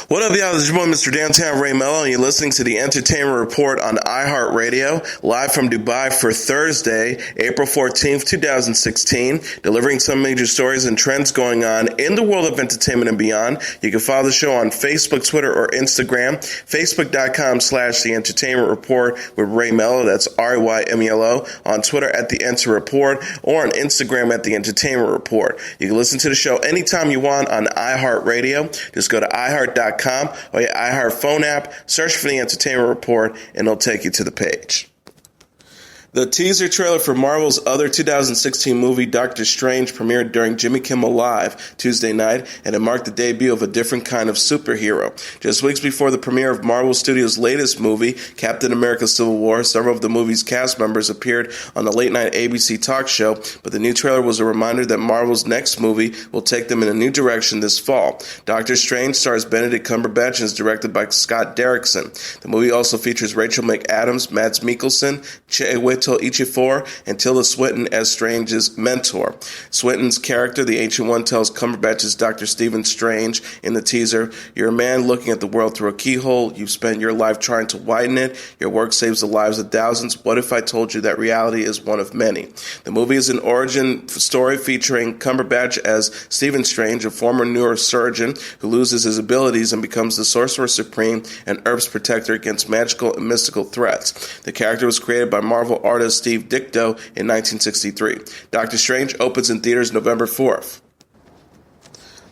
What up, y'all? This is your boy, Mr. Downtown Ray Melo, and you're listening to the Entertainment Report on iHeartRadio, live from Dubai for Thursday, April 14th, 2016, delivering some major stories and trends going on in the world of entertainment and beyond. You can follow the show on Facebook, Twitter, or Instagram, facebook.com/The Entertainment Report with Ray Melo, that's RAYMELO, on Twitter at The Enter Report, or on Instagram at The Entertainment Report. You can listen to the show anytime you want on iHeartRadio. Just go to iHeart.com or your iHeart phone app, search for The Entertainment Report, and it'll take you to the page. The teaser trailer for Marvel's other 2016 movie, Doctor Strange, premiered during Jimmy Kimmel Live Tuesday night, and it marked the debut of a different kind of superhero. Just weeks before the premiere of Marvel Studios' latest movie, Captain America Civil War, several of the movie's cast members appeared on the late-night ABC talk show, but the new trailer was a reminder that Marvel's next movie will take them in a new direction this fall. Doctor Strange stars Benedict Cumberbatch and is directed by Scott Derrickson. The movie also features Rachel McAdams, Mads Mikkelsen, Chiwetel Ejiofor, and Tilda Swinton as Strange's mentor. Swinton's character, the Ancient One, tells Cumberbatch's Dr. Stephen Strange in the teaser, "You're a man looking at the world through a keyhole. You've spent your life trying to widen it. Your work saves the lives of thousands. What if I told you that reality is one of many?" The movie is an origin story featuring Cumberbatch as Stephen Strange, a former neurosurgeon who loses his abilities and becomes the Sorcerer Supreme and Earth's protector against magical and mystical threats. The character was created by Marvel artist Steve Ditko in 1963. Doctor Strange opens in theaters November 4th.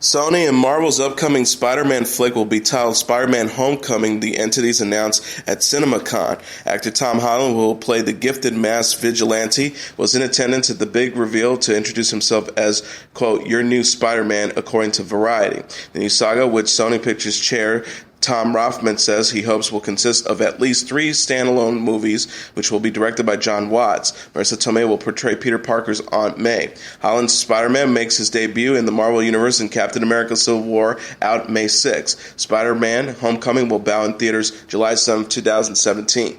Sony and Marvel's upcoming Spider-Man flick will be titled Spider-Man Homecoming, the entities announced at CinemaCon. Actor Tom Holland, who will play the gifted masked vigilante, was in attendance at the big reveal to introduce himself as, quote, "your new Spider-Man," according to Variety. The new saga, which Sony Pictures chair Tom Rothman says he hopes will consist of at least 3 standalone movies, which will be directed by John Watts. Marissa Tomei will portray Peter Parker's Aunt May. Holland's Spider-Man makes his debut in the Marvel Universe in Captain America Civil War, out May 6. Spider-Man Homecoming will bow in theaters July 7, 2017.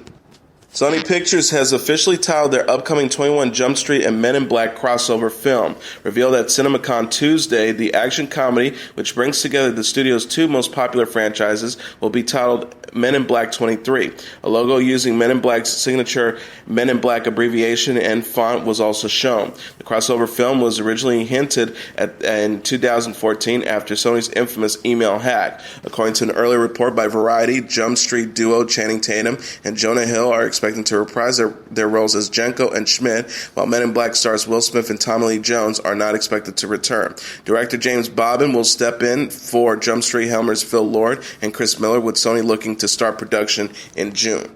Sony Pictures has officially titled their upcoming 21 Jump Street and Men in Black crossover film. Revealed at CinemaCon Tuesday, the action comedy, which brings together the studio's 2 most popular franchises, will be titled Men in Black 23. A logo using Men in Black's signature Men in Black abbreviation and font was also shown. The crossover film was originally hinted at in 2014 after Sony's infamous email hack. According to an earlier report by Variety, Jump Street duo Channing Tatum and Jonah Hill are expecting to reprise their roles as Jenko and Schmidt, while Men in Black stars Will Smith and Tommy Lee Jones are not expected to return. Director James Bobbin will step in for Jump Street Helmer's Phil Lord and Chris Miller, with Sony looking to start production in June.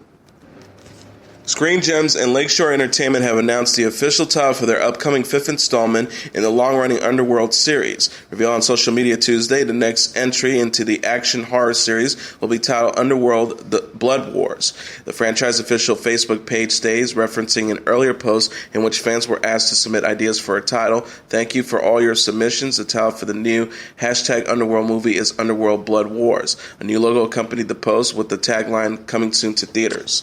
Screen Gems and Lakeshore Entertainment have announced the official title for their upcoming 5th installment in the long-running Underworld series. Revealed on social media Tuesday, the next entry into the action horror series will be titled Underworld: The Blood Wars. The franchise official Facebook page states, referencing an earlier post in which fans were asked to submit ideas for a title, "Thank you for all your submissions. The title for the new #Underworld movie is Underworld: Blood Wars." A new logo accompanied the post with the tagline, "Coming soon to theaters."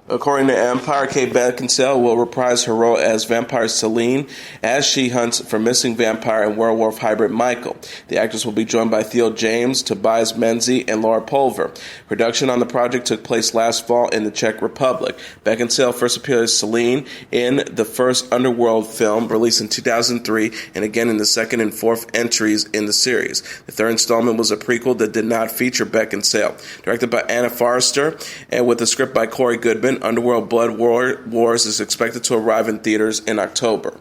According to Empire, Kate Beckinsale will reprise her role as vampire Celine as she hunts for missing vampire and werewolf hybrid Michael. The actress will be joined by Theo James, Tobias Menzies, and Laura Pulver. Production on the project took place last fall in the Czech Republic. Beckinsale first appeared as Celine in the first Underworld film, released in 2003, and again in the second and fourth entries in the series. The third installment was a prequel that did not feature Beckinsale. Directed by Anna Forrester, and with a script by Corey Goodman, Underworld: Blood Wars is expected to arrive in theaters in October.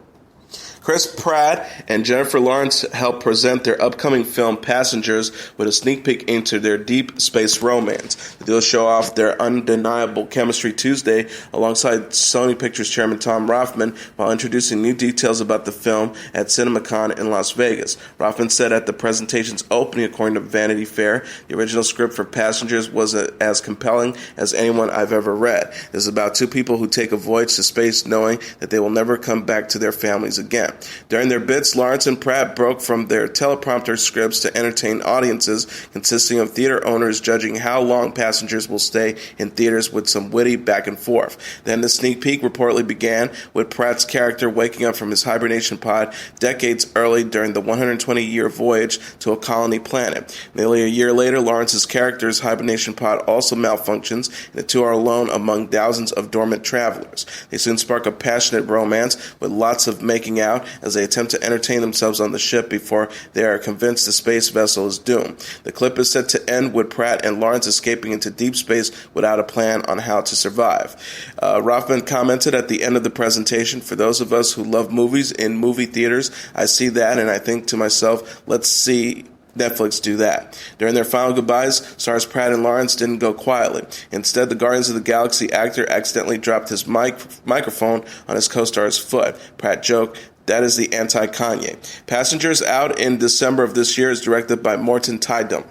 Chris Pratt and Jennifer Lawrence helped present their upcoming film Passengers with a sneak peek into their deep space romance. The duo show off their undeniable chemistry Tuesday alongside Sony Pictures chairman Tom Rothman while introducing new details about the film at CinemaCon in Las Vegas. Rothman said at the presentation's opening, according to Vanity Fair, the original script for Passengers was as compelling as anyone I've ever read. It is about 2 people who take a voyage to space knowing that they will never come back to their families again. During their bits, Lawrence and Pratt broke from their teleprompter scripts to entertain audiences, consisting of theater owners judging how long passengers will stay in theaters with some witty back and forth. Then the sneak peek reportedly began with Pratt's character waking up from his hibernation pod decades early during the 120-year voyage to a colony planet. Nearly a year later, Lawrence's character's hibernation pod also malfunctions, and the two are alone among thousands of dormant travelers. They soon spark a passionate romance with lots of making out as they attempt to entertain themselves on the ship before they are convinced the space vessel is doomed. The clip is set to end with Pratt and Lawrence escaping into deep space without a plan on how to survive. Rothman commented at the end of the presentation, "For those of us who love movies in movie theaters, I see that and I think to myself, let's see Netflix do that." During their final goodbyes, stars Pratt and Lawrence didn't go quietly. Instead, the Guardians of the Galaxy actor accidentally dropped his microphone on his co-star's foot. Pratt joked, "That is the anti-Kanye." Passengers, out in December of this year, is directed by Morton Tydum.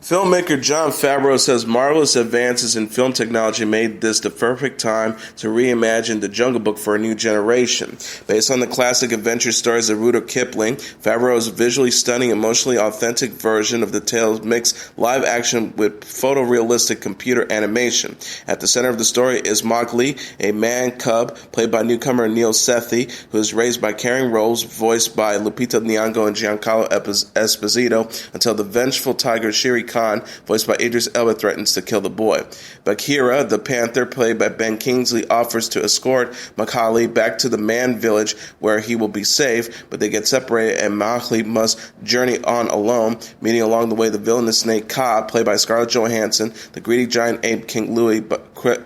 Filmmaker Jon Favreau says marvelous advances in film technology made this the perfect time to reimagine The Jungle Book for a new generation. Based on the classic adventure stories of Rudyard Kipling, Favreau's visually stunning, emotionally authentic version of the tales mix live action with photorealistic computer animation. At the center of the story is Mowgli, a man cub played by newcomer Neil Sethi, who is raised by caring roles voiced by Lupita Nyong'o and Giancarlo Esposito until the vengeful tiger Shere Khan, voiced by Idris Elba, threatens to kill the boy. Bagheera, the panther, played by Ben Kingsley, offers to escort Mowgli back to the man village where he will be safe, but they get separated and Mowgli must journey on alone, meeting along the way the villainous snake Kaa, played by Scarlett Johansson, the greedy giant ape King Louie,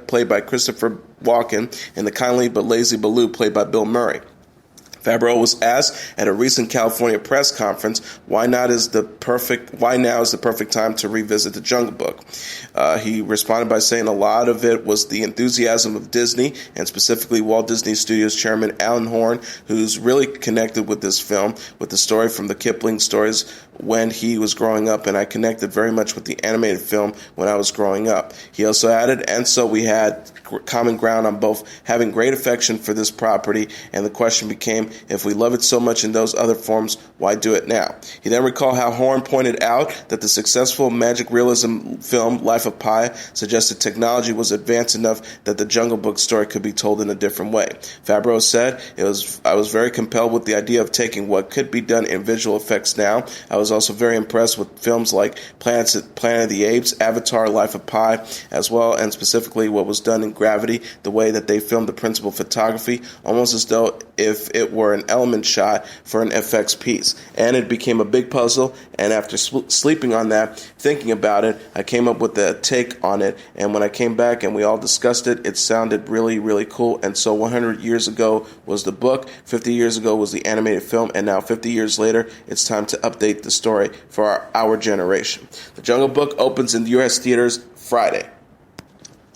played by Christopher Walken, and the kindly but lazy Baloo, played by Bill Murray. Favreau was asked at a recent California press conference why now is the perfect time to revisit The Jungle Book. He responded by saying a lot of it was the enthusiasm of Disney, and specifically Walt Disney Studios chairman Alan Horn, who's really connected with this film, with the story from the Kipling stories when he was growing up, and I connected very much with the animated film when I was growing up. He also added, and so we had common ground on both having great affection for this property, and the question became, if we love it so much in those other forms, why do it now? He then recalled how Horn pointed out that the successful magic realism film Life of Pi suggested technology was advanced enough that the Jungle Book story could be told in a different way. Favreau said, I was very compelled with the idea of taking what could be done in visual effects now. I was also very impressed with films like Planet of the Apes, Avatar, Life of Pi, as well, and specifically what was done in Gravity, the way that they filmed the principal photography, almost as though if it were an element shot for an FX piece. And it became a big puzzle, and after sleeping on that, thinking about it, I came up with a take on it, and when I came back and we all discussed it, it sounded really, really cool. And so 100 years ago was the book, 50 years ago was the animated film, and now 50 years later, it's time to update the story for our generation. The Jungle Book opens in U.S. theaters Friday.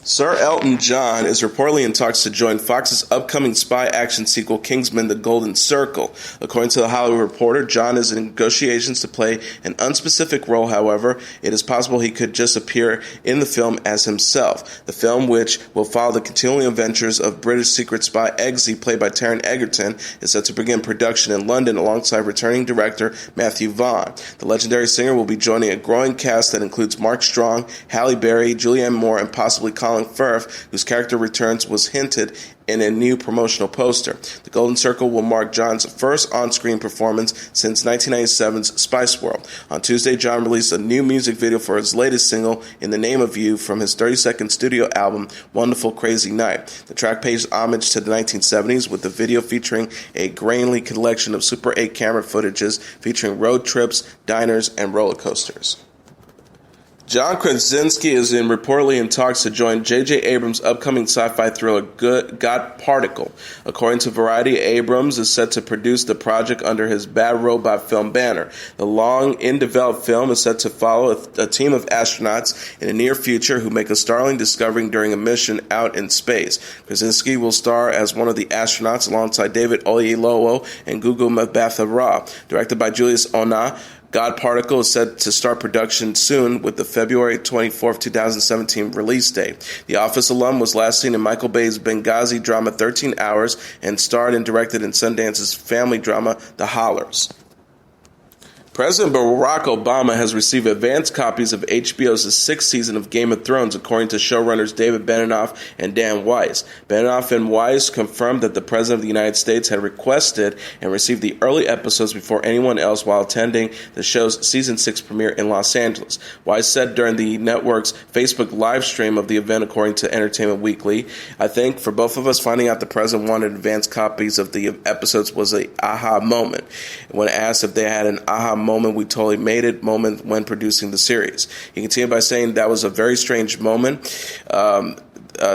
Sir Elton John is reportedly in talks to join Fox's upcoming spy action sequel, Kingsman: The Golden Circle. According to The Hollywood Reporter, John is in negotiations to play an unspecific role. However, it is possible he could just appear in the film as himself. The film, which will follow the continuing adventures of British secret spy Eggsy, played by Taron Egerton, is set to begin production in London alongside returning director Matthew Vaughn. The legendary singer will be joining a growing cast that includes Mark Strong, Halle Berry, Julianne Moore, and possibly Colin Firth, whose character returns was hinted in a new promotional poster. The Golden Circle will mark John's first on-screen performance since 1997's Spice World. On Tuesday, John released a new music video for his latest single, In the Name of You, from his 30-second studio album, Wonderful Crazy Night. The track pays homage to the 1970s, with the video featuring a grainy collection of Super 8 camera footages featuring road trips, diners, and roller coasters. John Krasinski is reportedly in talks to join J.J. Abrams' upcoming sci-fi thriller God Particle. According to Variety, Abrams is set to produce the project under his Bad Robot film banner. The long, in-developed film is set to follow a team of astronauts in the near future who make a startling discovery during a mission out in space. Krasinski will star as one of the astronauts alongside David Oyelowo and Gugu Mbatha-Raw. Directed by Julius Onah, God Particle is set to start production soon with the February 24th, 2017 release date. The Office alum was last seen in Michael Bay's Benghazi drama 13 Hours and starred and directed in Sundance's family drama The Hollers. President Barack Obama has received advanced copies of HBO's sixth season of Game of Thrones, according to showrunners David Benioff and Dan Weiss. Benioff and Weiss confirmed that the President of the United States had requested and received the early episodes before anyone else while attending the show's Season 6 premiere in Los Angeles. Weiss said during the network's Facebook live stream of the event, according to Entertainment Weekly, "I think for both of us, finding out the President wanted advanced copies of the episodes was an aha moment. When asked if they had an aha moment, we totally made it moment when producing the series." He continued by saying that was a very strange moment,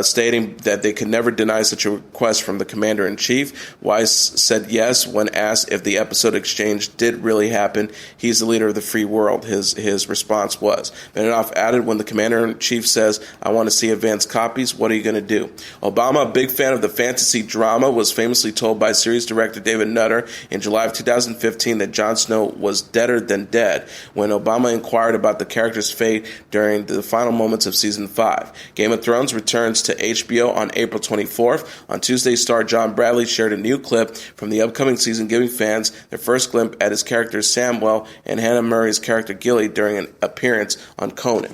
stating that they could never deny such a request from the commander-in-chief. Weiss said yes when asked if the episode exchange did really happen. "He's the leader of the free world," his response was. Benioff added, "When the commander-in-chief says, 'I want to see advanced copies,' what are you going to do?" Obama, a big fan of the fantasy drama, was famously told by series director David Nutter in July of 2015 that Jon Snow was deader than dead when Obama inquired about the character's fate during the final moments of Season 5. Game of Thrones returns to HBO on April 24th. On Tuesday, star John Bradley shared a new clip from the upcoming season, giving fans their first glimpse at his character Samwell and Hannah Murray's character Gilly during an appearance on Conan.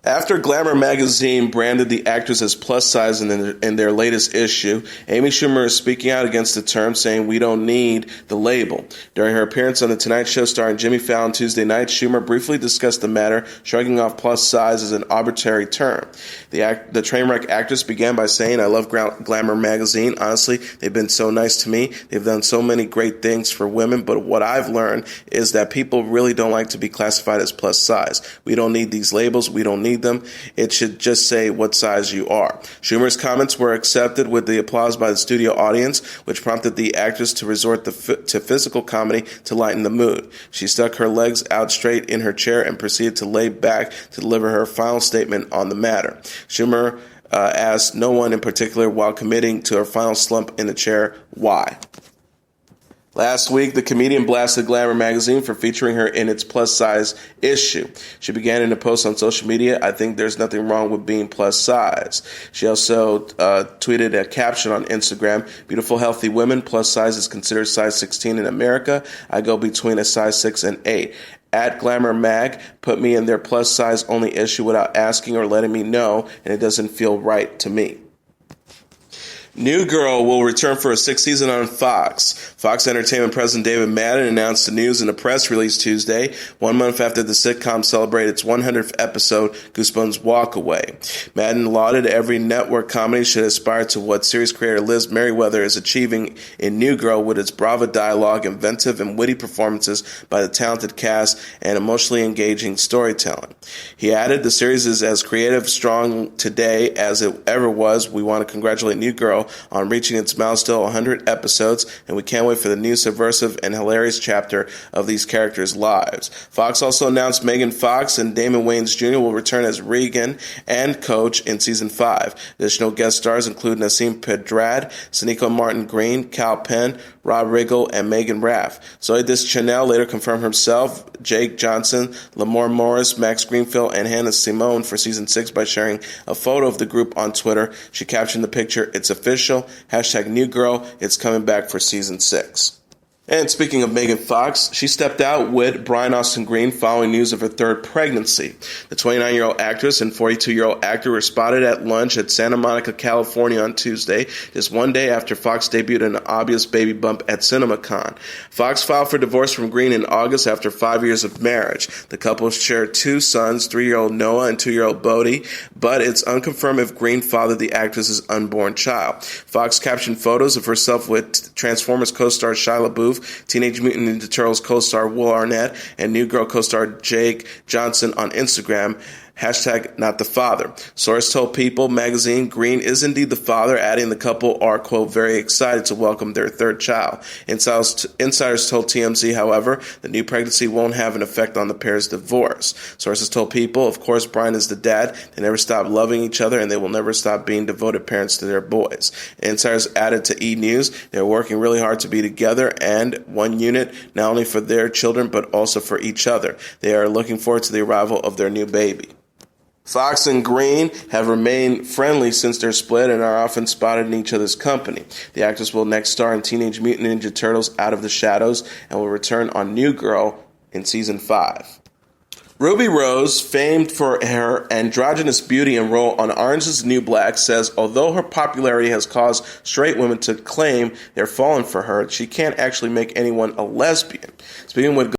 After Glamour magazine branded the actress as plus size in their latest issue, Amy Schumer is speaking out against the term, saying we don't need the label. During her appearance on The Tonight Show starring Jimmy Fallon Tuesday night, Schumer briefly discussed the matter, shrugging off plus size as an arbitrary term. The Trainwreck actress began by saying, "I love Glamour magazine. Honestly, they've been so nice to me. They've done so many great things for women, but what I've learned is that people really don't like to be classified as plus size. We don't need these labels. We don't need them. It should just say what size you are." Schumer's comments were accepted with the applause by the studio audience, which prompted the actress to resort to physical comedy to lighten the mood. She stuck her legs out straight in her chair and proceeded to lay back to deliver her final statement on the matter. Schumer asked no one in particular while committing to her final slump in the chair, why. Last week, the comedian blasted Glamour magazine for featuring her in its plus-size issue. She began in a post on social media, "I think there's nothing wrong with being plus size." She also tweeted a caption on Instagram, "Beautiful, healthy women, plus size is considered size 16 in America. I go between a size 6 and 8. At Glamour Mag put me in their plus-size only issue without asking or letting me know, and it doesn't feel right to me." New Girl will return for a sixth season on Fox. Fox Entertainment President David Madden announced the news in a press release Tuesday, 1 month after the sitcom celebrated its 100th episode, Goosebumps Walk Away. Madden lauded every network comedy should aspire to what series creator Liz Merriweather is achieving in New Girl with its bravo dialogue, inventive and witty performances by the talented cast, and emotionally engaging storytelling. He added, "The series is as creative, strong today as it ever was. We want to congratulate New Girl on reaching its milestone 100 episodes, and we can't wait for the new subversive and hilarious chapter of these characters' lives." Fox also announced Megan Fox and Damon Wayans Jr. will return as Regan and Coach in Season 5. Additional guest stars include Nassim Pedrad, Sonequa Martin Green, Cal Penn, Rob Riggle, and Megan Raff. Zoe Deschanel later confirmed herself, Jake Johnson, Lamar Morris, Max Greenfield, and Hannah Simone for Season 6 by sharing a photo of the group on Twitter. She captioned the picture, "It's official, #New Girl, it's coming back for Season 6. And speaking of Megan Fox, she stepped out with Brian Austin Green following news of her third pregnancy. The 29-year-old actress and 42-year-old actor were spotted at lunch at Santa Monica, California on Tuesday, just one day after Fox debuted an obvious baby bump at CinemaCon. Fox filed for divorce from Green in August after 5 years of marriage. The couple shared two sons, 3-year-old Noah and 2-year-old Bodhi, but it's unconfirmed if Green fathered the actress's unborn child. Fox captioned photos of herself with Transformers co-star Shia LaBeouf, Teenage Mutant Ninja Turtles co-star Will Arnett, and New Girl co-star Jake Johnson on Instagram Hashtag not the father. Source told People magazine Green is indeed the father, adding the couple are, quote, very excited to welcome their third child. Insiders told TMZ, however, the new pregnancy won't have an effect on the pair's divorce. Sources told People, of course, Brian is the dad. They never stopped loving each other, and they will never stop being devoted parents to their boys. Insiders added to E! News, they're working really hard to be together and one unit, not only for their children, but also for each other. They are looking forward to the arrival of their new baby. Fox and Green have remained friendly since their split and are often spotted in each other's company. The actress will next star in Teenage Mutant Ninja Turtles Out of the Shadows and will return on New Girl in Season 5. Ruby Rose, famed for her androgynous beauty and role on Orange is the New Black, says although her popularity has caused straight women to claim they're falling for her, she can't actually make anyone a lesbian. Speaking with